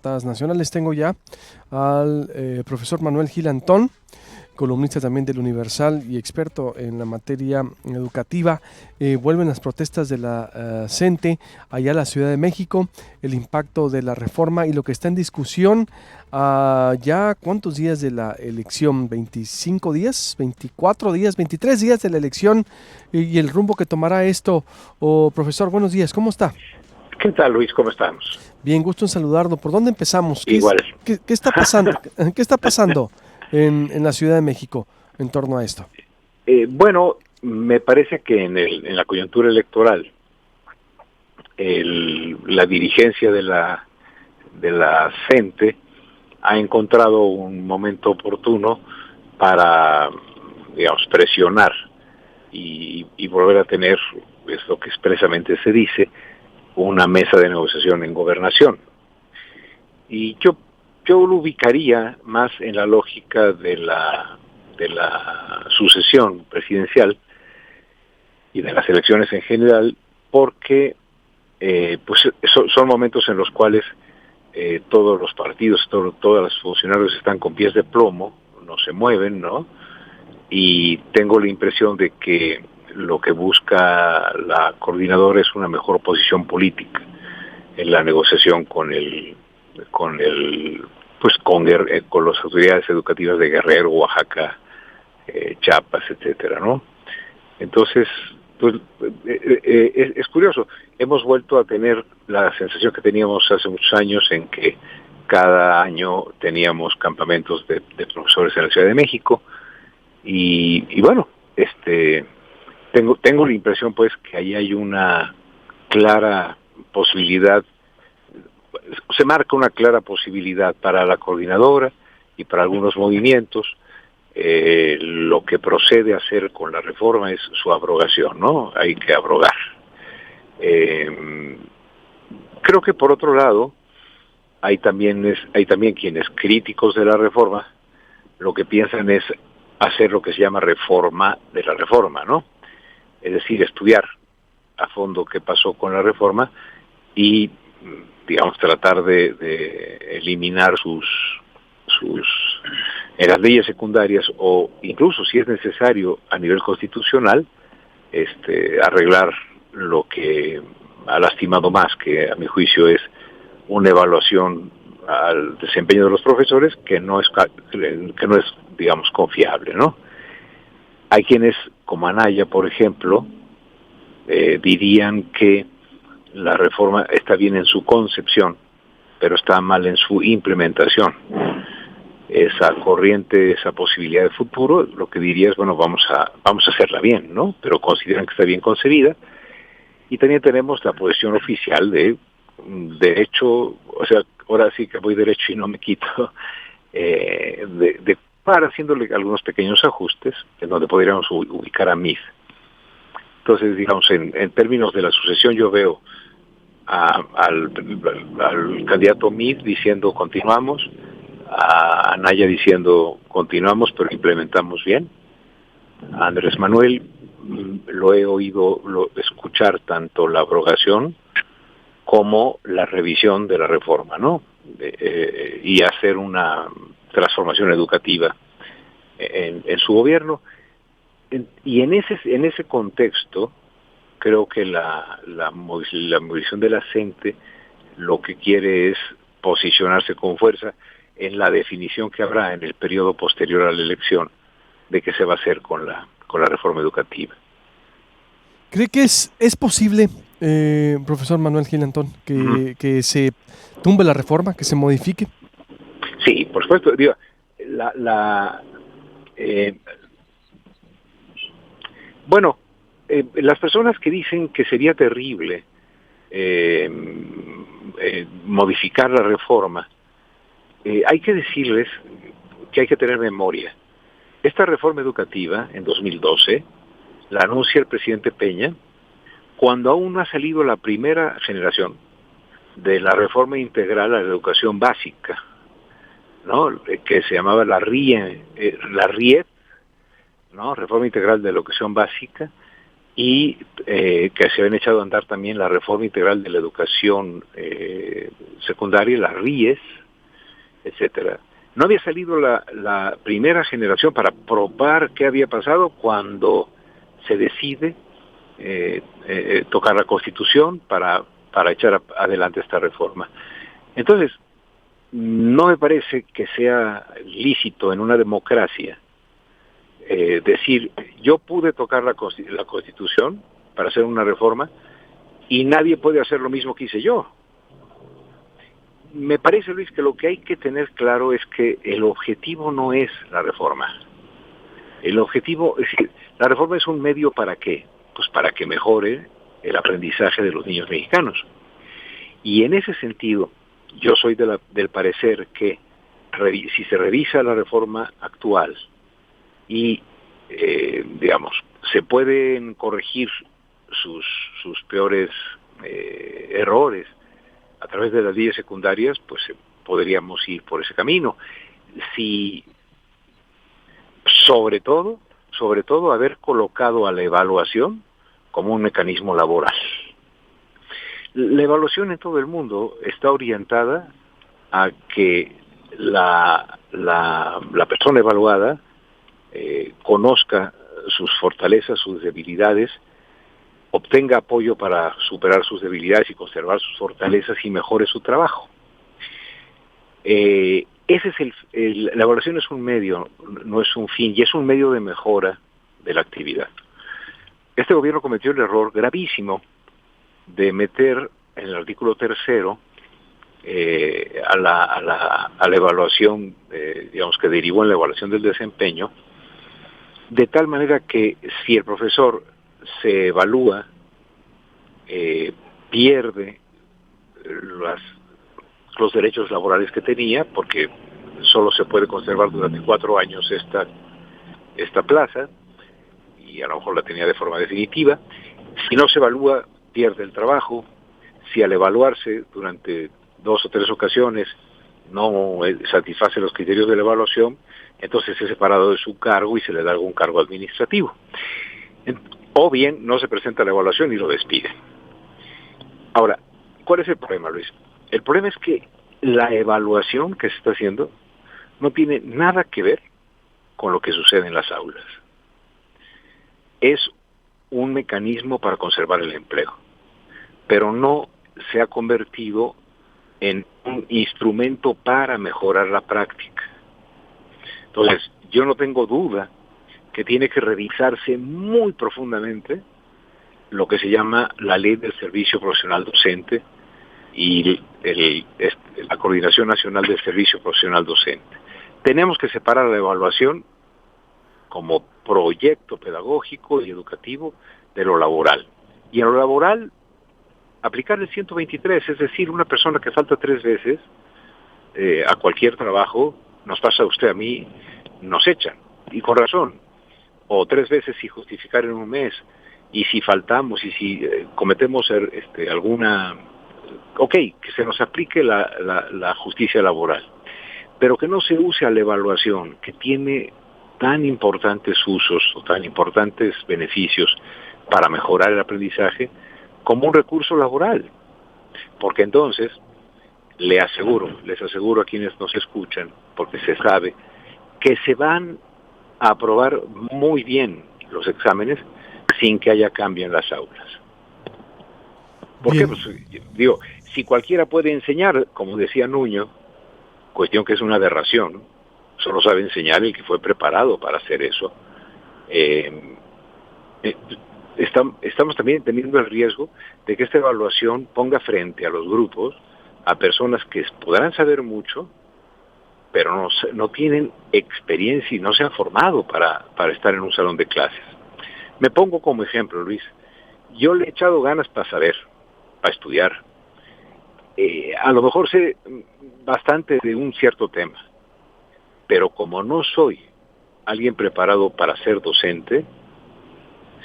Nacionales tengo ya al profesor Manuel Gil Antón, columnista también del Universal y experto en la materia educativa. Vuelven las protestas de la CENTE allá a la Ciudad de México, el impacto de la reforma y lo que está en discusión. Ya cuántos días de la elección, 25 días, 24 días, 23 días de la elección y el rumbo que tomará esto. Profesor, buenos días, ¿cómo está? ¿Qué tal, Luis? ¿Cómo estamos? Bien, gusto en saludarlo. ¿Por dónde empezamos? Igual. ¿Qué está pasando? ¿Qué está pasando en la Ciudad de México en torno a esto? Bueno, me parece que en la coyuntura electoral, la dirigencia de la CENTE ha encontrado un momento oportuno para, digamos, presionar y volver a tener, es lo que expresamente se dice, una mesa de negociación en gobernación. Y yo lo ubicaría más en la lógica de la sucesión presidencial y de las elecciones en general, porque pues son momentos en los cuales todos los partidos, todos los funcionarios están con pies de plomo, no se mueven, ¿no? Y tengo la impresión de que lo que busca la coordinadora es una mejor posición política en la negociación con las autoridades educativas de Guerrero, Oaxaca, Chiapas, etcétera, ¿no? Entonces, pues es curioso. Hemos vuelto a tener la sensación que teníamos hace muchos años en que cada año teníamos campamentos de profesores en la Ciudad de México y bueno, tengo la impresión pues que ahí hay una clara posibilidad, se marca una clara posibilidad para la coordinadora y para algunos movimientos. Lo que procede a hacer con la reforma es su abrogación, ¿no? Hay que abrogar. Creo que por otro lado hay también quienes críticos de la reforma lo que piensan es hacer lo que se llama reforma de la reforma, ¿no? Es decir, estudiar a fondo qué pasó con la reforma y, digamos, tratar de eliminar en las leyes secundarias o incluso, si es necesario, a nivel constitucional, arreglar lo que ha lastimado más, que a mi juicio es una evaluación al desempeño de los profesores que no es, digamos, confiable, ¿no? Hay quienes, como Anaya, por ejemplo, dirían que la reforma está bien en su concepción, pero está mal en su implementación. Esa corriente, esa posibilidad de futuro, lo que diría es, bueno, vamos a hacerla bien, ¿no? Pero consideran que está bien concebida. Y también tenemos la posición oficial de derecho, o sea, ahora sí que voy derecho y no me quito, para haciéndole algunos pequeños ajustes, en donde podríamos ubicar a MID. Entonces, digamos, en términos de la sucesión, yo veo al candidato MID diciendo continuamos, a Anaya diciendo continuamos pero implementamos bien. A Andrés Manuel lo he oído escuchar tanto la abrogación como la revisión de la reforma, ¿no? Y hacer una transformación educativa en su gobierno. Y en ese contexto creo que la movilización de la gente lo que quiere es posicionarse con fuerza en la definición que habrá en el periodo posterior a la elección de qué se va a hacer con la reforma educativa. ¿Cree que es posible, profesor Manuel Gil Antón, Uh-huh. que se tumbe la reforma, que se modifique? Sí, por supuesto. Digo, la, la, eh, bueno, las personas que dicen que sería terrible eh, modificar la reforma, hay que decirles que hay que tener memoria. Esta reforma educativa, en 2012, la anuncia el presidente Peña, cuando aún no ha salido la primera generación de la reforma integral a la educación básica, ¿no? Que se llamaba la RIE, ¿no? Reforma Integral de la Educación Básica, y que se habían echado a andar también la reforma integral de la educación secundaria, las RIES, etcétera. No había salido la primera generación para probar qué había pasado cuando se decide tocar la Constitución para echar adelante esta reforma. Entonces, no me parece que sea lícito en una democracia decir, yo pude tocar la Constitución para hacer una reforma y nadie puede hacer lo mismo que hice yo. Me parece, Luis, que lo que hay que tener claro es que el objetivo no es la reforma. El objetivo, es decir, la reforma es un medio ¿para qué? Pues para que mejore el aprendizaje de los niños mexicanos. Y en ese sentido, yo soy del parecer que si se revisa la reforma actual y, digamos, se pueden corregir sus peores errores a través de las leyes secundarias, pues podríamos ir por ese camino. Si, sobre todo, haber colocado a la evaluación como un mecanismo laboral. La evaluación en todo el mundo está orientada a que la persona evaluada conozca sus fortalezas, sus debilidades, obtenga apoyo para superar sus debilidades y conservar sus fortalezas y mejore su trabajo. Ese es la evaluación es un medio, no es un fin, y es un medio de mejora de la actividad. Este gobierno cometió el error gravísimo de meter en el artículo 3º a la evaluación, digamos, que derivó en la evaluación del desempeño, de tal manera que si el profesor se evalúa, pierde los derechos laborales que tenía, porque solo se puede conservar durante 4 años esta plaza, y a lo mejor la tenía de forma definitiva. Si no se evalúa, pierde el trabajo. Si al evaluarse durante 2 o 3 ocasiones no satisface los criterios de la evaluación, entonces es separado de su cargo y se le da algún cargo administrativo. O bien no se presenta la evaluación y lo despide. Ahora, ¿cuál es el problema, Luis? El problema es que la evaluación que se está haciendo no tiene nada que ver con lo que sucede en las aulas. Es un mecanismo para conservar el empleo, pero no se ha convertido en un instrumento para mejorar la práctica. Entonces, yo no tengo duda que tiene que revisarse muy profundamente lo que se llama la Ley del Servicio Profesional Docente y la Coordinación Nacional del Servicio Profesional Docente. Tenemos que separar la evaluación como proyecto pedagógico y educativo de lo laboral. Y en lo laboral, aplicar el 123, es decir, una persona que falta 3 veces a cualquier trabajo, nos pasa a usted, a mí, nos echan, y con razón, o 3 veces sin justificar en un mes, y si faltamos, y si cometemos alguna... Ok, que se nos aplique la justicia laboral, pero que no se use a la evaluación, que tiene tan importantes usos o tan importantes beneficios para mejorar el aprendizaje, como un recurso laboral. Porque entonces, les aseguro a quienes nos escuchan, porque se sabe, que se van a aprobar muy bien los exámenes sin que haya cambio en las aulas. ¿Por qué? Pues, digo, si cualquiera puede enseñar, como decía Nuño, cuestión que es una aberración, solo sabe enseñar el que fue preparado para hacer eso. Estamos también teniendo el riesgo de que esta evaluación ponga frente a los grupos a personas que podrán saber mucho, pero no tienen experiencia y no se han formado para estar en un salón de clases. Me pongo como ejemplo, Luis. Yo le he echado ganas para saber, para estudiar. A lo mejor sé bastante de un cierto tema, pero como no soy alguien preparado para ser docente,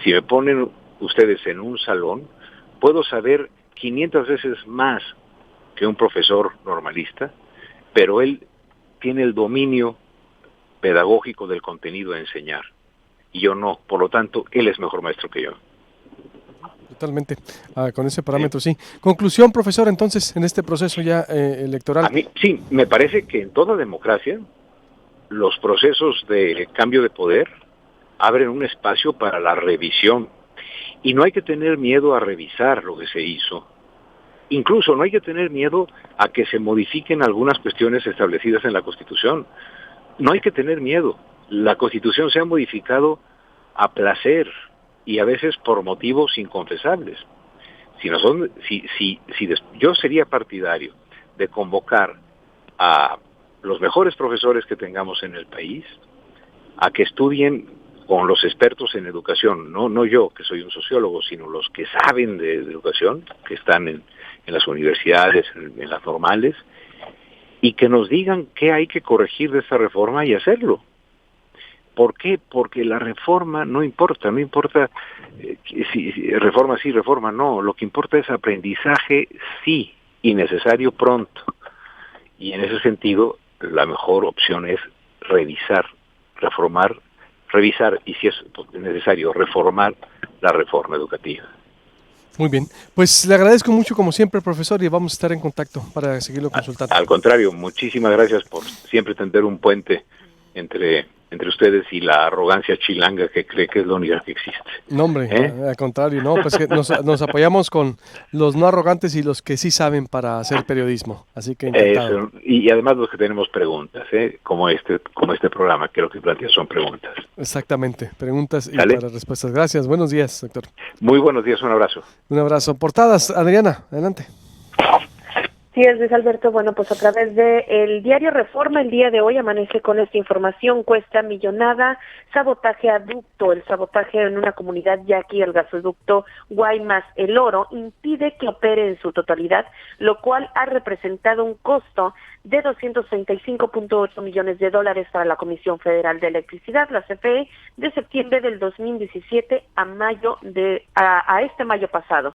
si me ponen ustedes en un salón, puedo saber 500 veces más que un profesor normalista, pero él tiene el dominio pedagógico del contenido a enseñar, y yo no. Por lo tanto, él es mejor maestro que yo. Totalmente, con ese parámetro, sí. Conclusión, profesor, entonces, en este proceso ya electoral. A mí, sí, me parece que en toda democracia los procesos de cambio de poder abren un espacio para la revisión. Y no hay que tener miedo a revisar lo que se hizo. Incluso no hay que tener miedo a que se modifiquen algunas cuestiones establecidas en la Constitución. No hay que tener miedo. La Constitución se ha modificado a placer y a veces por motivos inconfesables. Yo sería partidario de convocar a los mejores profesores que tengamos en el país a que estudien con los expertos en educación, no yo que soy un sociólogo, sino los que saben de educación, que están en las universidades, en las normales, y que nos digan qué hay que corregir de esta reforma y hacerlo. ¿Por qué? Porque la reforma no importa si reforma sí, reforma no, lo que importa es aprendizaje sí, y necesario pronto. Y en ese sentido, la mejor opción es revisar y si es necesario reformar la reforma educativa. Muy bien, pues le agradezco mucho como siempre, profesor, y vamos a estar en contacto para seguirlo consultando. Al contrario, muchísimas gracias por siempre tender un puente entre ustedes y la arrogancia chilanga que cree que es la única que existe. No, hombre, al contrario, no, pues que nos apoyamos con los no arrogantes y los que sí saben para hacer periodismo, así que encantado. Y además los que tenemos preguntas, como este programa, que lo que plantea son preguntas. Exactamente, preguntas y ¿Sale? para respuestas. Gracias, buenos días, doctor. Muy buenos días, un abrazo. Un abrazo. Portadas, Adriana, adelante. Sí, es Luis Alberto. Bueno, pues a través de el diario Reforma, el día de hoy amanece con esta información: cuesta millonada, sabotaje a ducto. El sabotaje en una comunidad yaqui, el gasoducto Guaymas El Oro, impide que opere en su totalidad, lo cual ha representado un costo de $235.8 millones para la Comisión Federal de Electricidad, la CFE, de septiembre del 2017 a este mayo pasado.